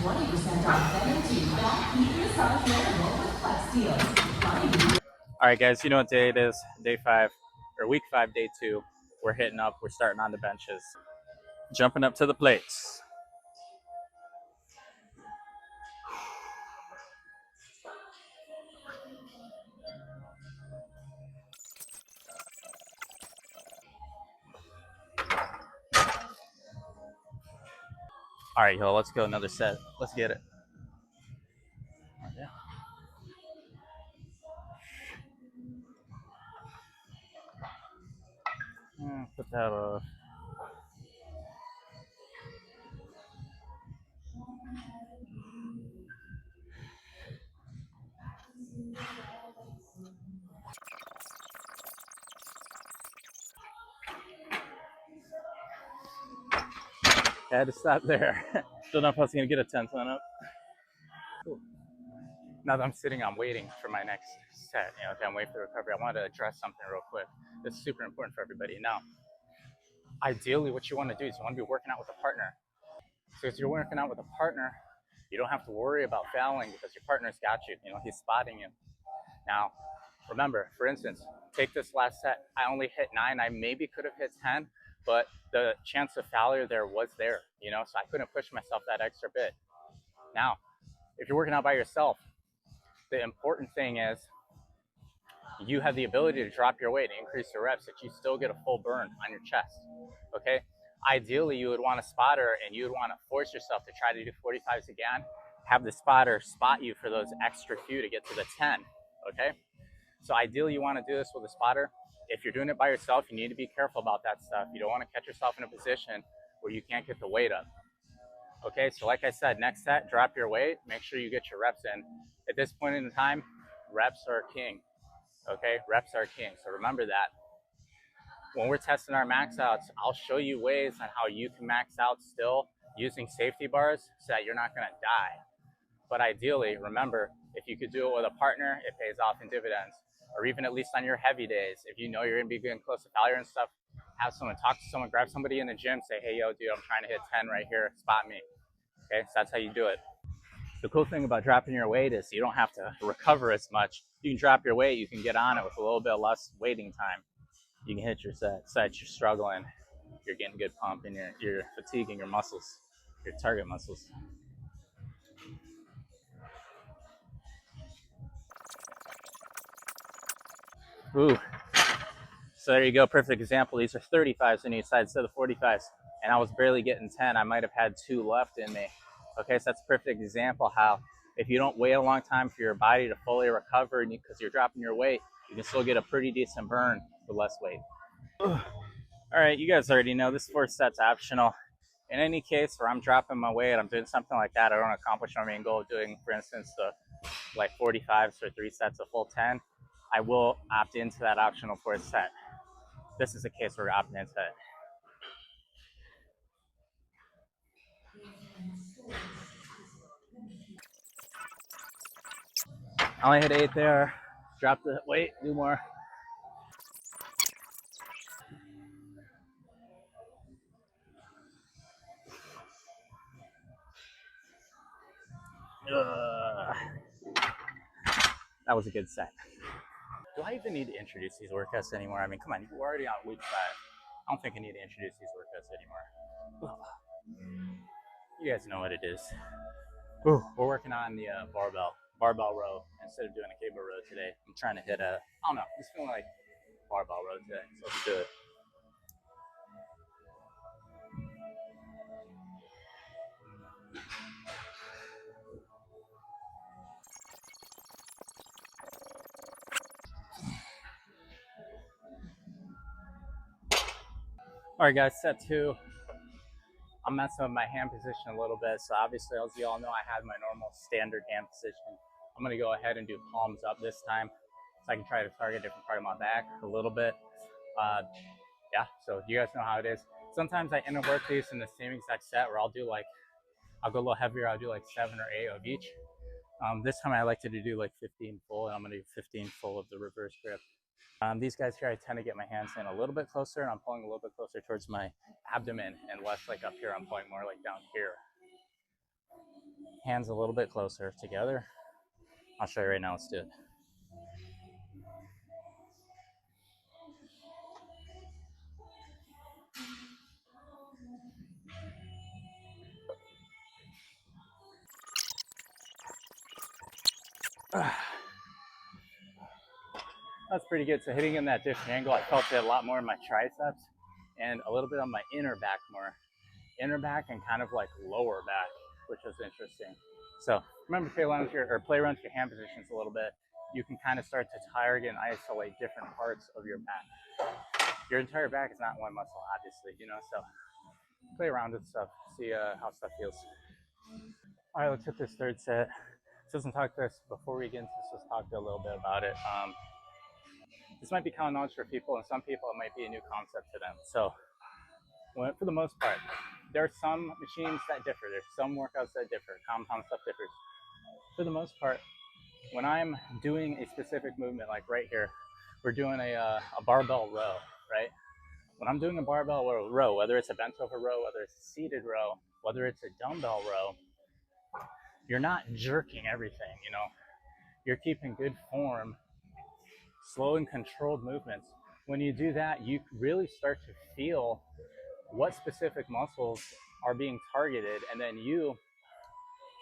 All right, guys, you know what day it is? Day 5, or week 5, day 2. We're hitting up. We're starting on the benches. Jumping up to the plates. All right, y'all, let's go another set. Let's get it. Yeah. Put that off. I had to stop there. Don't know if I was going to get a 10th one up. Cool. Now that I'm sitting, I'm waiting for my next set. Okay, I'm waiting for the recovery. I wanted to address something real quick. This is super important for everybody. Now, ideally, what you want to do is you want to be working out with a partner. So if you're working out with a partner, you don't have to worry about fouling because your partner's got you. He's spotting you. Now, remember, for instance, take this last set. I only hit 9. I maybe could have hit 10, but the chance of failure there was there, so I couldn't push myself that extra bit. Now, if you're working out by yourself, the important thing is you have the ability to drop your weight and increase your reps that you still get a full burn on your chest, okay? Ideally, you would want a spotter and you would want to force yourself to try to do 45s again, have the spotter spot you for those extra few to get to the 10, okay? So ideally, you want to do this with a spotter. If you're doing it by yourself, you need to be careful about that stuff. You don't want to catch yourself in a position where you can't get the weight up. Okay, so like I said, next set, drop your weight. Make sure you get your reps in. At this point in time, reps are king. Okay, reps are king. So remember that. When we're testing our max outs, I'll show you ways on how you can max out still using safety bars so that you're not going to die. But ideally, remember, if you could do it with a partner, it pays off in dividends. Or even at least on your heavy days, if you know you're going to be getting close to failure and stuff, have someone talk to someone, grab somebody in the gym, say, hey, yo, dude, I'm trying to hit 10 right here, spot me. Okay, so that's how you do it. The cool thing about dropping your weight is you don't have to recover as much. You can drop your weight, you can get on it with a little bit less waiting time. You can hit your sets, you're struggling, you're getting good pump, and you're fatiguing your muscles, your target muscles. Ooh. So there you go, perfect example. These are 35s on each side instead of 45s. And I was barely getting 10. I might have had 2 left in me. Okay, so that's a perfect example how if you don't wait a long time for your body to fully recover because you're dropping your weight, you can still get a pretty decent burn with less weight. Ugh. All right, you guys already know this 4th set's optional. In any case where I'm dropping my weight, I'm doing something like that, I don't accomplish my main goal of doing, for instance, the 45s for 3 sets of full 10, I will opt into that optional 4th set. This is a case where we're opting into it. I only hit 8 there. Drop the weight, do more. That was a good set. Do I even need to introduce these workouts anymore? I mean, come on, we're already on week 5. I don't think I need to introduce these workouts anymore. You guys know what it is. We're working on the barbell row instead of doing a cable row today. I'm trying to hit I don't know, just feeling like barbell row today, so let's do it. All right, guys, set 2. I'm messing with my hand position a little bit. So obviously, as you all know, I had my normal standard hand position. I'm gonna go ahead and do palms up this time so I can try to target a different part of my back a little bit. Yeah, so you guys know how it is. Sometimes I end up working these in the same exact set where I'll go a little heavier. I'll do like 7 or 8 of each. This time I like to do like 15 full, and I'm gonna do 15 full of the reverse grip. These guys here, I tend to get my hands in a little bit closer, and I'm pulling a little bit closer towards my abdomen and less like up here. I'm pulling more like down here. Hands a little bit closer together. I'll show you right now. Let's do it. That's pretty good. So hitting in that different angle, I felt it a lot more in my triceps and a little bit on my inner back more. Inner back and kind of like lower back, which was interesting. So remember, play around with your hand positions a little bit. You can kind of start to target and isolate different parts of your back. Your entire back is not one muscle, obviously, you know, so play around with stuff, see how stuff feels. All right, let's hit this third set. So let's talk this before we get into this. Let's talk a little bit about it. This might be common knowledge for people, and some people it might be a new concept to them. So for the most part, there are some machines that differ. There's some workouts that differ. Compound stuff differs. For the most part, when I'm doing a specific movement, like right here, we're doing a barbell row, right? When I'm doing a barbell row, whether it's a bent over row, whether it's a seated row, whether it's a dumbbell row, you're not jerking everything, you know? You're keeping good form, slow and controlled movements. When you do that, you really start to feel what specific muscles are being targeted, and then you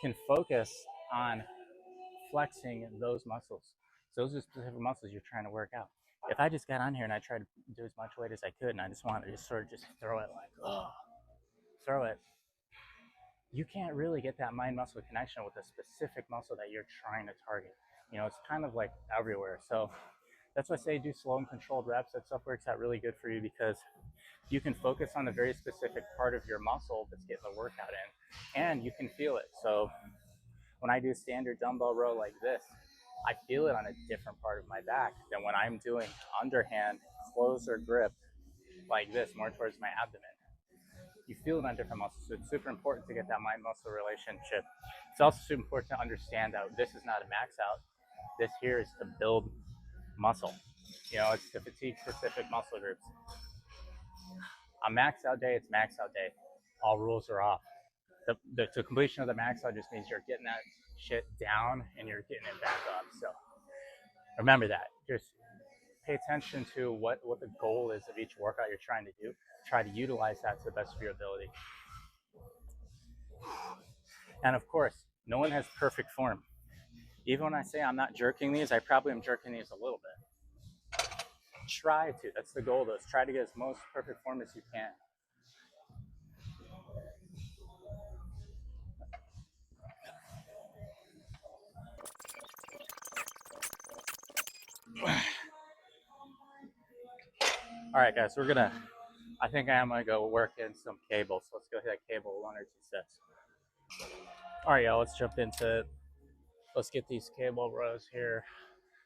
can focus on flexing those muscles. So those are specific muscles you're trying to work out. If I just got on here and I tried to do as much weight as I could and I just wanted to just sort of just throw it like, oh, throw it, you can't really get that mind muscle connection with a specific muscle that you're trying to target. You know, it's kind of like everywhere. So that's why I say do slow and controlled reps. That stuff works out really good for you because you can focus on a very specific part of your muscle that's getting the workout in, and you can feel it. So when I do standard dumbbell row like this, I feel it on a different part of my back than when I'm doing underhand closer grip like this, more towards my abdomen. You feel it on different muscles. So it's super important to get that mind-muscle relationship. It's also super important to understand that this is not a max out. This here is to build muscle. You know, it's to fatigue-specific muscle groups. On max out day, it's max out day. All rules are off. The completion of the max out just means you're getting that shit down and you're getting it back up. So remember that. Just pay attention to what the goal is of each workout you're trying to do. Try to utilize that to the best of your ability. And of course, no one has perfect form. Even when I say I'm not jerking these, I probably am jerking these a little bit. Try to. That's the goal, though. Is try to get as most perfect form as you can. All right, guys, I think I am gonna go work in some cables. Let's go hit that cable 1 or 2 sets. All right, y'all, let's jump into it. Let's get these cable rows here.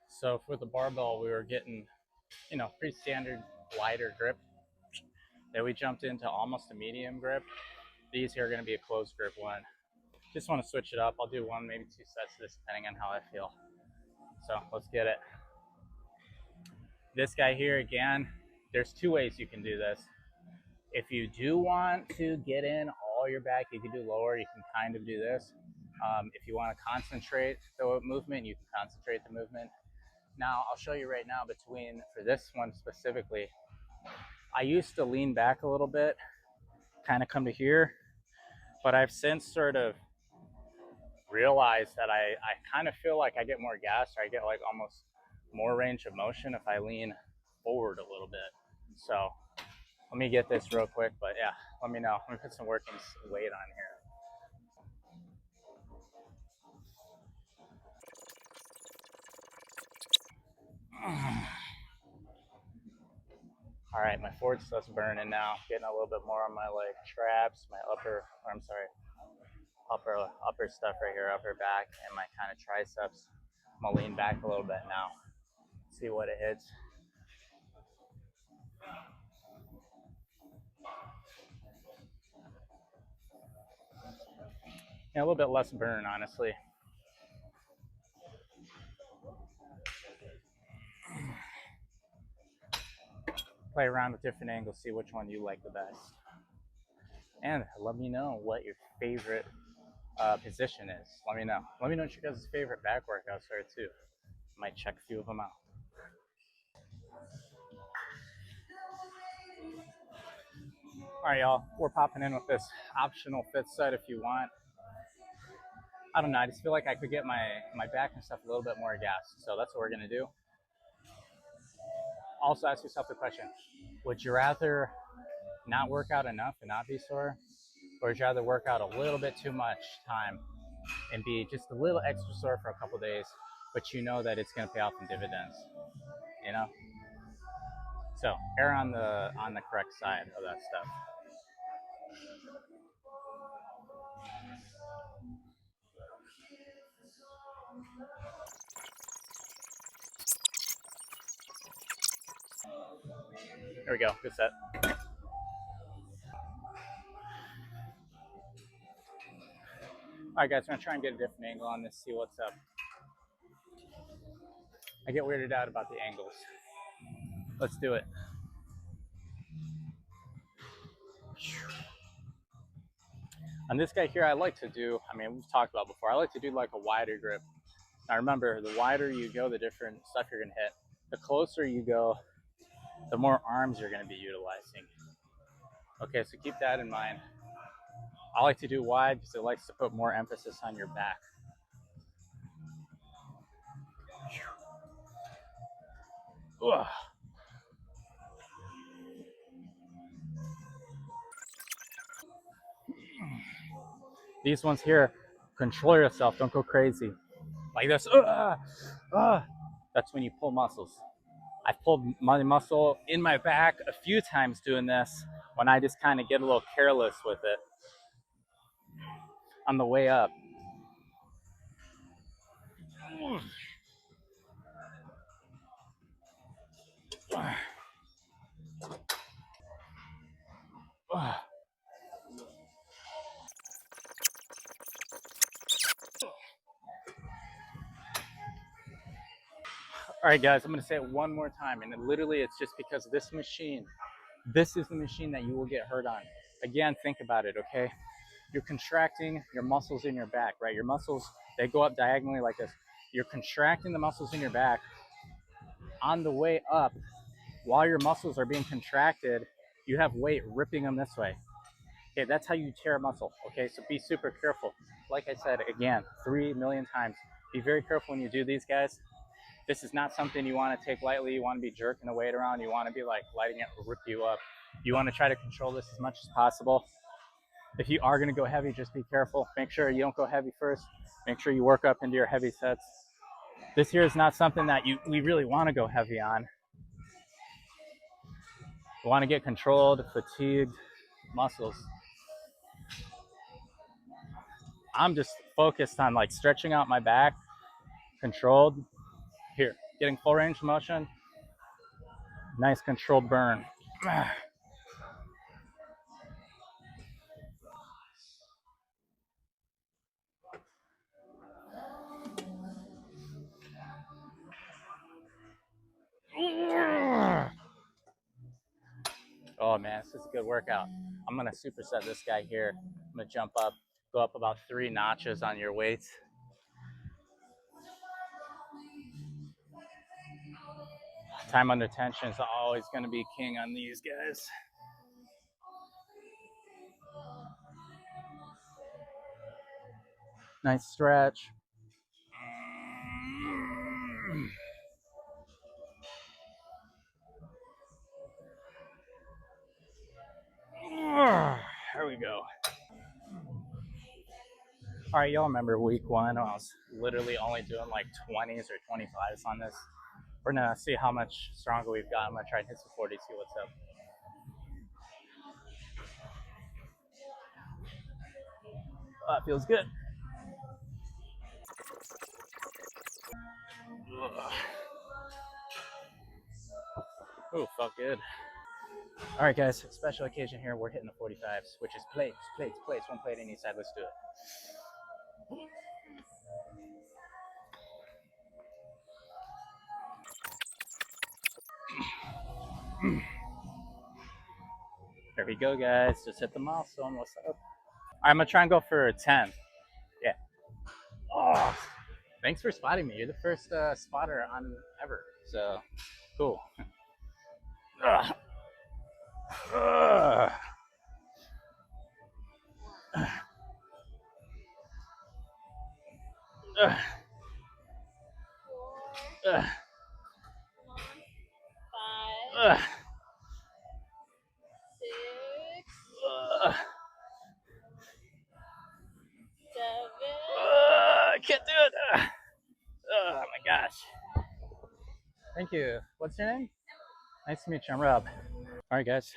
So for the barbell, we were getting, you know, pretty standard lighter grip. Then we jumped into almost a medium grip. These here are gonna be a closed grip one. Just wanna switch it up. I'll do 1, maybe 2 sets of this depending on how I feel. So let's get it. This guy here, again, there's 2 ways you can do this. If you do want to get in all your back, you can do lower, you can kind of do this. If you want to concentrate the movement, you can concentrate the movement. Now, I'll show you right now for this one specifically, I used to lean back a little bit, kind of come to here, but I've since sort of realized that I kind of feel like I get more gas, or I get like almost more range of motion if I lean forward a little bit. So let me get this real quick, but yeah, let me know. Let me put some working weight on here. All right, my forward stuff's burning now. Getting a little bit more on my like traps, my upper stuff right here, upper back, and my kind of triceps. I'm gonna lean back a little bit now. See what it hits. Yeah, a little bit less burn, honestly. Play around with different angles, see which one you like the best. And let me know what your favorite position is. Let me know. Let me know what your guys' favorite back workouts are too. Might check a few of them out. All right, y'all. We're popping in with this optional fifth set if you want. I don't know. I just feel like I could get my back and stuff a little bit more gas. So that's what we're gonna do. Also, ask yourself the question: would you rather not work out enough and not be sore, or would you rather work out a little bit too much time and be just a little extra sore for a couple days, but you know that it's gonna pay off in dividends? You know. So err on the correct side of that stuff. There we go. Good set. All right, guys, I'm gonna try and get a different angle on this, see what's up. I get weirded out about the angles. Let's do it. On this guy here, I like to do, I mean, we've talked about before, I like to do like a wider grip. Now remember, the wider you go, the different stuff you're gonna hit. The closer you go, the more arms you're gonna be utilizing. Okay, so keep that in mind. I like to do wide because it likes to put more emphasis on your back. Ugh. These ones here, control yourself, don't go crazy. Like this, that's when you pull muscles. I've pulled my muscle in my back a few times doing this when I just kind of get a little careless with it on the way up. All right, guys, I'm gonna say it one more time, and literally it's just because this machine, this is the machine that you will get hurt on. Again, think about it, okay? You're contracting your muscles in your back, right? Your muscles, they go up diagonally like this. You're contracting the muscles in your back. On the way up, while your muscles are being contracted, you have weight ripping them this way. Okay, that's how you tear a muscle. Okay, so be super careful. Like I said, again, 3 million times. Be very careful when you do these, guys. This is not something you want to take lightly. You want to be jerking the weight around. You want to be like letting it rip you up. You want to try to control this as much as possible. If you are going to go heavy, just be careful. Make sure you don't go heavy first. Make sure you work up into your heavy sets. This here is not something that we really want to go heavy on. We want to get controlled, fatigued muscles. I'm just focused on like stretching out my back, controlled. Here, getting full range of motion. Nice controlled burn. Oh man, this is a good workout. I'm gonna superset this guy here. I'm gonna jump up, go up about 3 notches on your weights. Time under tension is always gonna be king on these guys. Nice stretch. There we go. All right, y'all remember week one? I was literally only doing like 20s or 25s on this. We're gonna see how much stronger we've got. I'm gonna try and hit some 40, see what's up. Oh, it feels good. Oh, felt good. All right, guys, special occasion here. We're hitting the 45s, which is plates, plates, plates. One plate on each side. Let's do it. There we go, guys. Just hit the milestone. What's up? I'm gonna try and go for a 10. Oh, thanks for spotting me. You're the first spotter on ever. So cool. Ugh. Ugh. Ugh. Ugh. Ugh. Ugh. I can't do it. Oh my gosh. Thank you. What's your name? Nice to meet you. I'm Rob. All right, guys.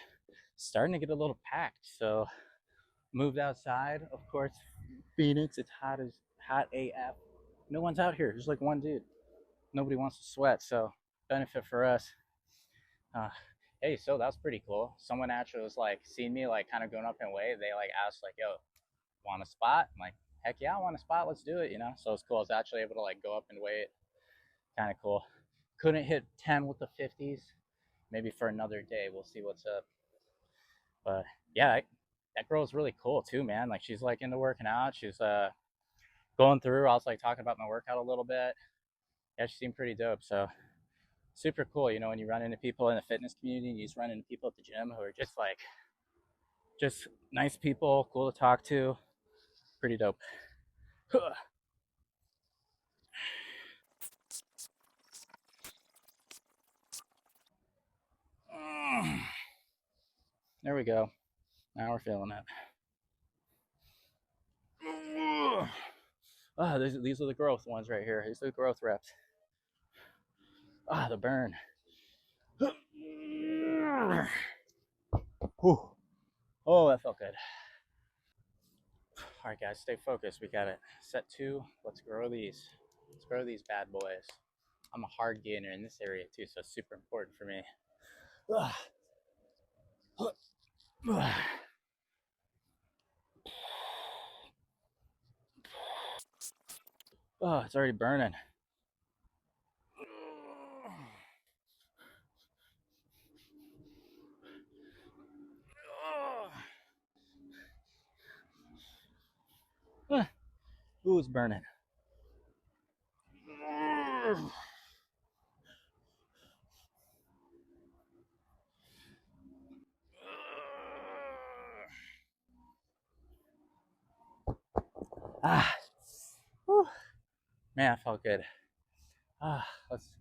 Starting to get a little packed. So moved outside. Of course, Phoenix. It's hot AF. No one's out here. There's like one dude. Nobody wants to sweat. So benefit for us. Uh, hey, so that's pretty cool. Someone actually was like, seeing me like kind of going up in weight. They like asked like, "Yo, want a spot?" I'm like, "Heck yeah, I want a spot. Let's do it." So it's cool. I was actually able to like go up in weight. Kind of cool. Couldn't hit 10 with the 50s. Maybe for another day. We'll see what's up. But yeah, that girl's really cool too, man. Like she's like into working out. She's going through. I was like talking about my workout a little bit. Yeah, she seemed pretty dope. So super cool. When you run into people in the fitness community, you just run into people at the gym who are just nice people, cool to talk to. Pretty dope. There we go. Now we're feeling it. Oh, these are the growth ones right here. These are the growth reps. The burn. Whew. Oh, that felt good. All right, guys, stay focused. We got it. Set 2. Let's grow these. Let's grow these bad boys. I'm a hard gainer in this area too, so it's super important for me. Oh, it's already burning. Ooh, it's burning. Ah, whew. Man, I felt good. Let's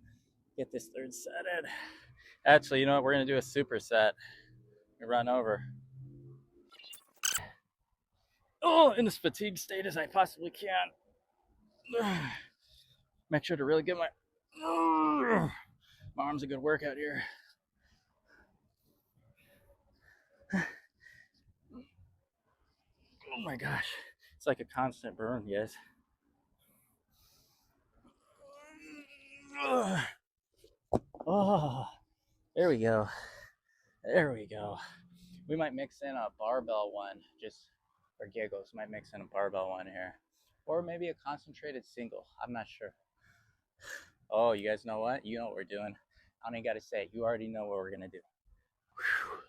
get this third set in. Actually, you know what? We're gonna do a superset. We run over. Oh, in as fatigued state as I possibly can. Make sure to really get my arms a good workout here. Oh my gosh, it's like a constant burn, guys. Oh, there we go. There we go. We might mix in a barbell one, just for giggles. Might mix in a barbell one here, or maybe a concentrated single. I'm not sure. Oh, you guys know what? You know what we're doing. I don't even got to say it. You already know what we're gonna do. Whew.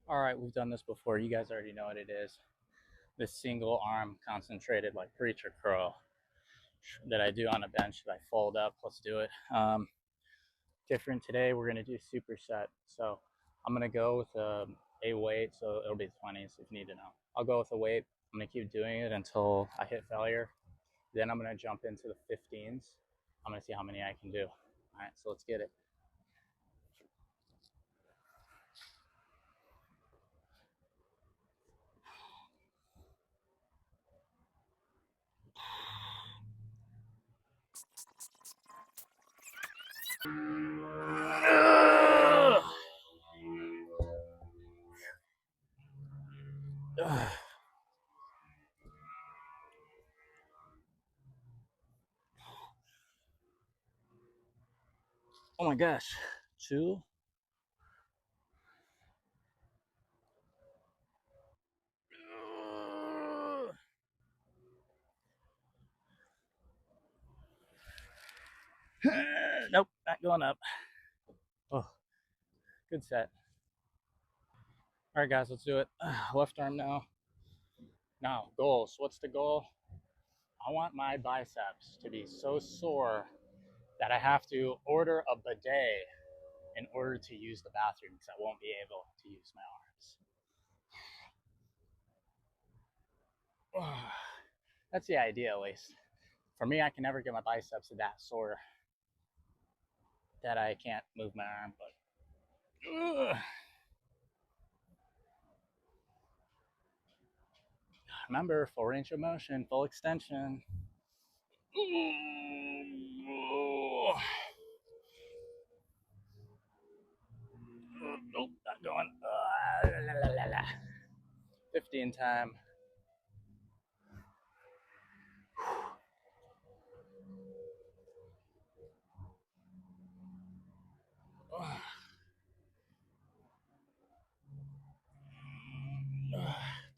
All right, we've done this before. You guys already know what it is. This single arm concentrated like preacher curl that I do on a bench that I fold up. Let's do it. Different today. We're gonna do superset. So I'm gonna go with a weight. So it'll be 20s if you need to know. I'll go with a weight. I'm gonna keep doing it until I hit failure. Then I'm gonna jump into the 15s. I'm gonna see how many I can do. All right, so let's get it. Oh my gosh. 2. Nope, not going up. Oh, good set. All right, guys, let's do it. Left arm now. Now, goals. What's the goal? I want my biceps to be so sore that I have to order a bidet in order to use the bathroom because I won't be able to use my arms. That's the idea, at least. For me, I can never get my biceps that sore that I can't move my arm, but remember, full range of motion, full extension. Nope, not going. 15 time.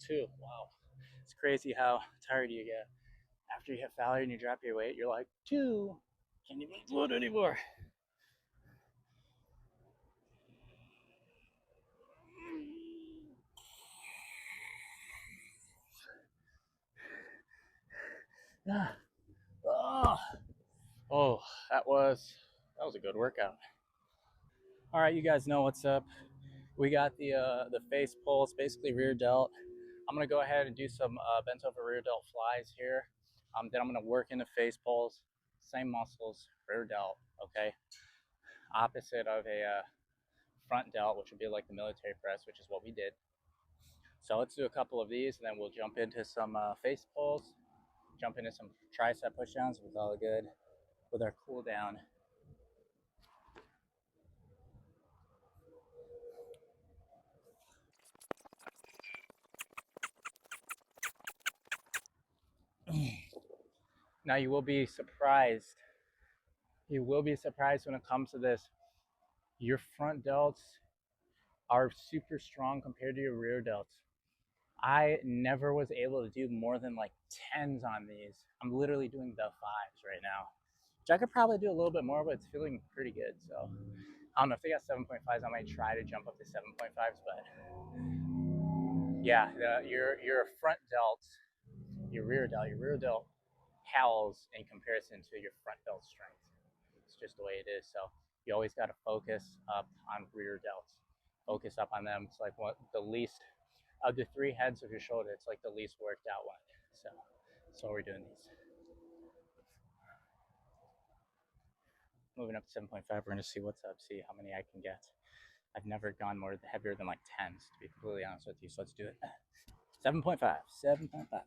Two. Wow. It's crazy how tired you get. After you hit failure and you drop your weight, you're like, two. Can't even do it anymore. Oh, oh, that was a good workout. All right, you guys know what's up. We got the face pulls, basically rear delt. I'm gonna go ahead and do some bent over rear delt flies here. Then I'm gonna work into face pulls, same muscles, rear delt. Okay, opposite of a front delt, which would be like the military press, which is what we did. So let's do a couple of these, and then we'll jump into some face pulls, jump into some tricep pushdowns with all good with our cool down. Now you will be surprised. You will be surprised when it comes to this. Your front delts are super strong compared to your rear delts. I never was able to do more than like tens on these. I'm literally doing the fives right now, which I could probably do a little bit more, but it's feeling pretty good. So I don't know if they got 7.5s. I might try to jump up to 7.5s, but yeah, your front delt, your rear delt pals in comparison to your front delt strength. It's just the way it is. So you always got to focus up on rear delts. Focus up on them. It's like what the least of the three heads of your shoulder. It's like the least worked out one. So that's why we're doing these. Moving up to 7.5, we're gonna see what's up, see how many I can get. I've never gone more heavier than like tens, to be completely honest with you. So let's do it. 7.5, 7.5.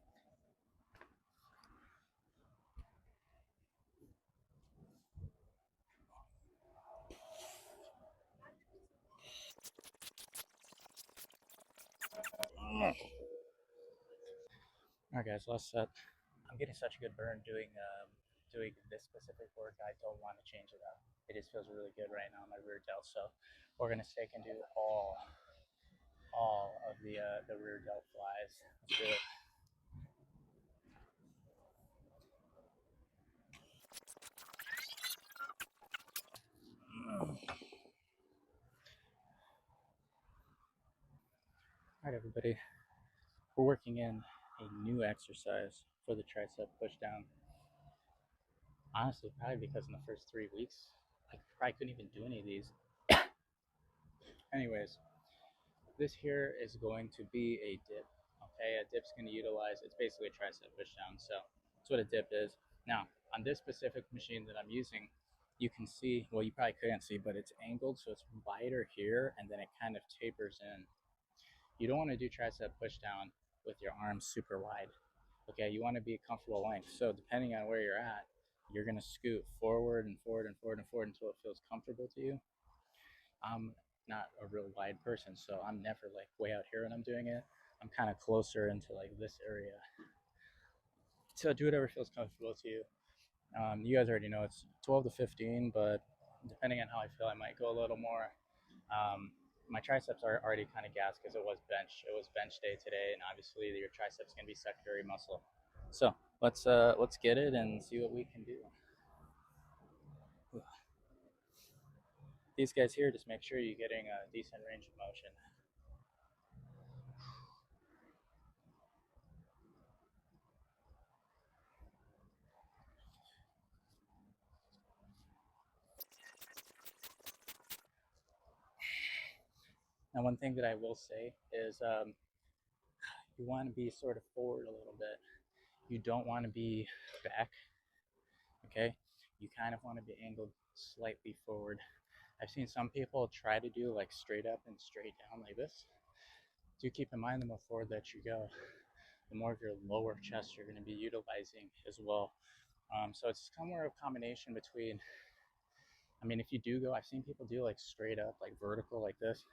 All right, guys, last set. I'm getting such a good burn doing this specific work. I don't want to change it up. It just feels really good right now on my rear delt. So we're gonna stick and do all of the rear delt flies. Let's do it. All right, everybody. We're working in a new exercise for the tricep pushdown. Honestly, probably because in the first 3 weeks, I probably couldn't even do any of these. Anyways, this here is going to be a dip. Okay, a dip's going to utilize, it's basically a tricep pushdown. So that's what a dip is. Now, on this specific machine that I'm using, you can see, well, you probably couldn't see, but it's angled, so it's wider here, and then it kind of tapers in. You don't want to do tricep pushdown with your arms super wide. Okay, you want to be a comfortable length. So depending on where you're at, you're gonna scoot forward and forward and forward and forward until it feels comfortable to you. I'm not a real wide person, so I'm never like way out here when I'm doing it. I'm kind of closer into like this area. So do whatever feels comfortable to you. You guys already know it's 12 to 15, but depending on how I feel, I might go a little more. Um, my triceps are already kind of gassed because it was bench. It was bench day today, and obviously your triceps can be secondary muscle. So let's get it and see what we can do. These guys here, just make sure you're getting a decent range of motion. And one thing that I will say is you want to be sort of forward a little bit. You don't want to be back, okay? You kind of want to be angled slightly forward. I've seen some people try to do like straight up and straight down like this. Do keep in mind the more forward that you go, the more of your lower chest you're going to be utilizing as well. So it's somewhere a combination between, I mean, if you do go, I've seen people do like straight up, like vertical like this.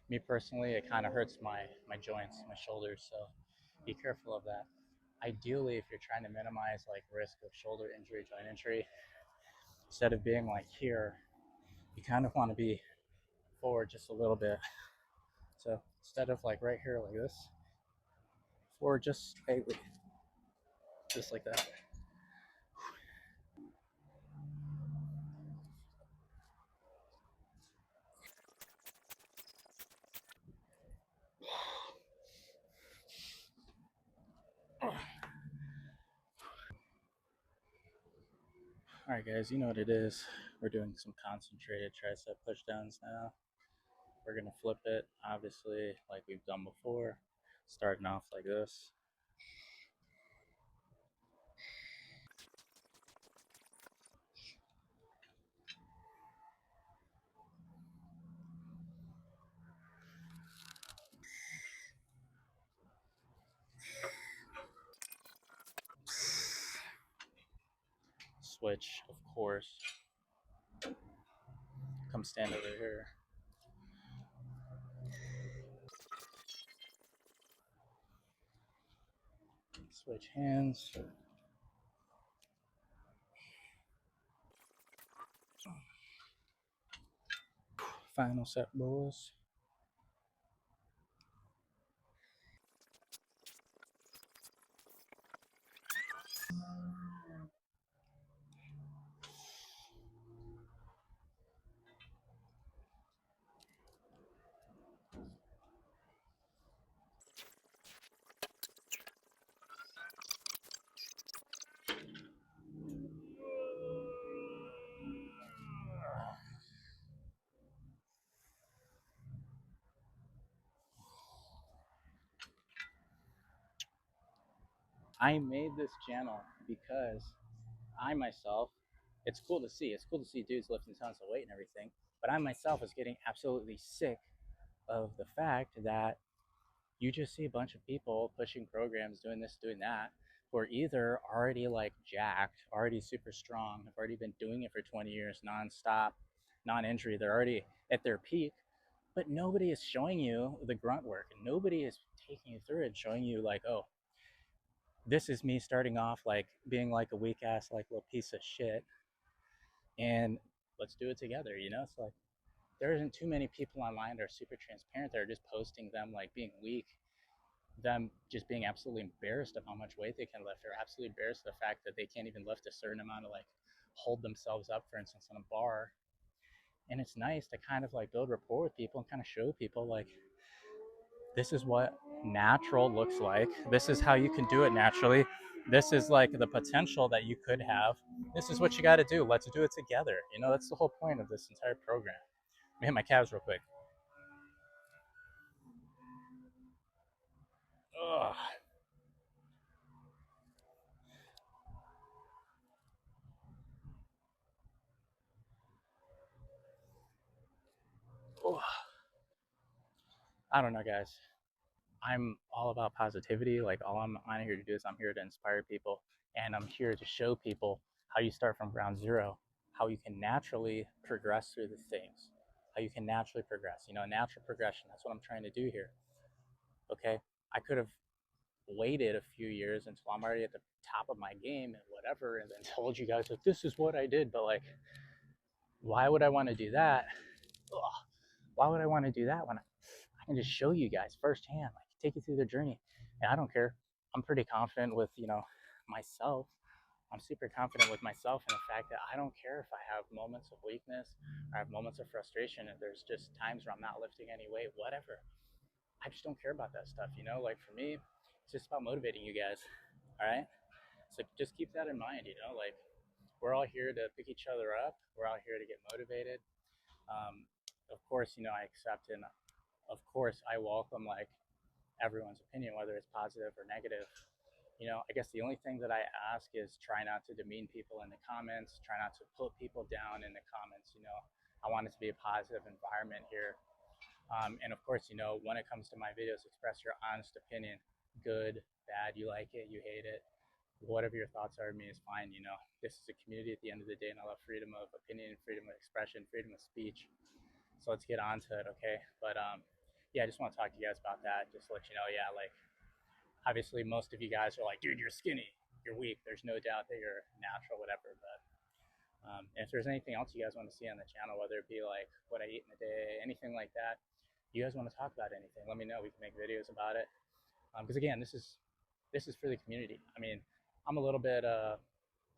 Me personally, it kind of hurts my joints, my shoulders, so be careful of that. Ideally, if you're trying to minimize like risk of shoulder injury, joint injury, instead of being like here, you kind of want to be forward just a little bit. So instead of like right here like this, forward just slightly, just like that. All right, guys, you know what it is. We're doing some concentrated tricep pushdowns now. We're gonna flip it, obviously, like we've done before, starting off like this. Switch, of course. Come stand over here. Switch hands. Final set, boys. I made this channel because I myself, it's cool to see. It's cool to see dudes lifting tons of weight and everything. But I myself was getting absolutely sick of the fact that you just see a bunch of people pushing programs, doing this, doing that, who are either already like jacked, already super strong, have already been doing it for 20 years nonstop, non-injury. They're already at their peak, but nobody is showing you the grunt work. Nobody is taking you through it, showing you like, oh, this is me starting off like being like a weak ass like little piece of shit, and let's do it together. It's like there isn't too many people online that are super transparent. They're just posting them like being weak, them just being absolutely embarrassed of how much weight they can lift. They're absolutely embarrassed of the fact that they can't even lift a certain amount of like hold themselves up, for instance, on a bar. And it's nice to kind of like build rapport with people and kind of show people like this is what natural looks like. This is how you can do it naturally. This is like the potential that you could have. This is what you got to do. Let's do it together. That's the whole point of this entire program. Let me hit my calves real quick. Ugh. Ugh. I don't know, guys. I'm all about positivity. Like all I'm on here to do is I'm here to inspire people, and I'm here to show people how you start from ground zero, how you can naturally progress through the things, how you can naturally progress. Natural progression. That's what I'm trying to do here. Okay, I could have waited a few years until I'm already at the top of my game and whatever, and then told you guys that this is what I did. But like, why would I want to do that? Ugh. Why would I want to do that when I can just show you guys firsthand, like take you through the journey? And I don't care. I'm pretty confident with myself. I'm super confident with myself in the fact that I don't care if I have moments of weakness or I have moments of frustration. And there's just times where I'm not lifting any weight, whatever. I just don't care about that stuff. Like for me, it's just about motivating you guys. All right. So just keep that in mind. Like we're all here to pick each other up. We're all here to get motivated. Of course, I accept and of course, I welcome like everyone's opinion, whether it's positive or negative. I guess the only thing that I ask is try not to demean people in the comments, try not to put people down in the comments. I want it to be a positive environment here. And of course, when it comes to my videos, express your honest opinion. Good, bad, you like it, you hate it. Whatever your thoughts are of me is fine. This is a community at the end of the day, and I love freedom of opinion, freedom of expression, freedom of speech. So let's get on to it, okay? But yeah, I just want to talk to you guys about that. Just to let you know, yeah, like obviously most of you guys are like, dude, you're skinny, you're weak. There's no doubt that you're natural, whatever. But if there's anything else you guys want to see on the channel, whether it be like what I eat in a day, anything like that, you guys want to talk about anything, let me know. We can make videos about it. Because again, this is for the community. I mean, I'm a little bit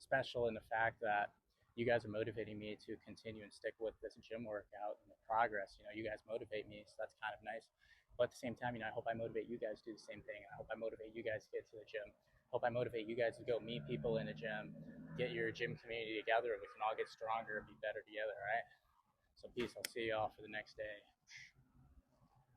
special in the fact that you guys are motivating me to continue and stick with this gym workout and the progress. You guys motivate me, so that's kind of nice. But at the same time, I hope I motivate you guys to do the same thing. I hope I motivate you guys to get to the gym. I hope I motivate you guys to go meet people in the gym, get your gym community together, and we can all get stronger and be better together, all right? So peace. I'll see you all for the next day.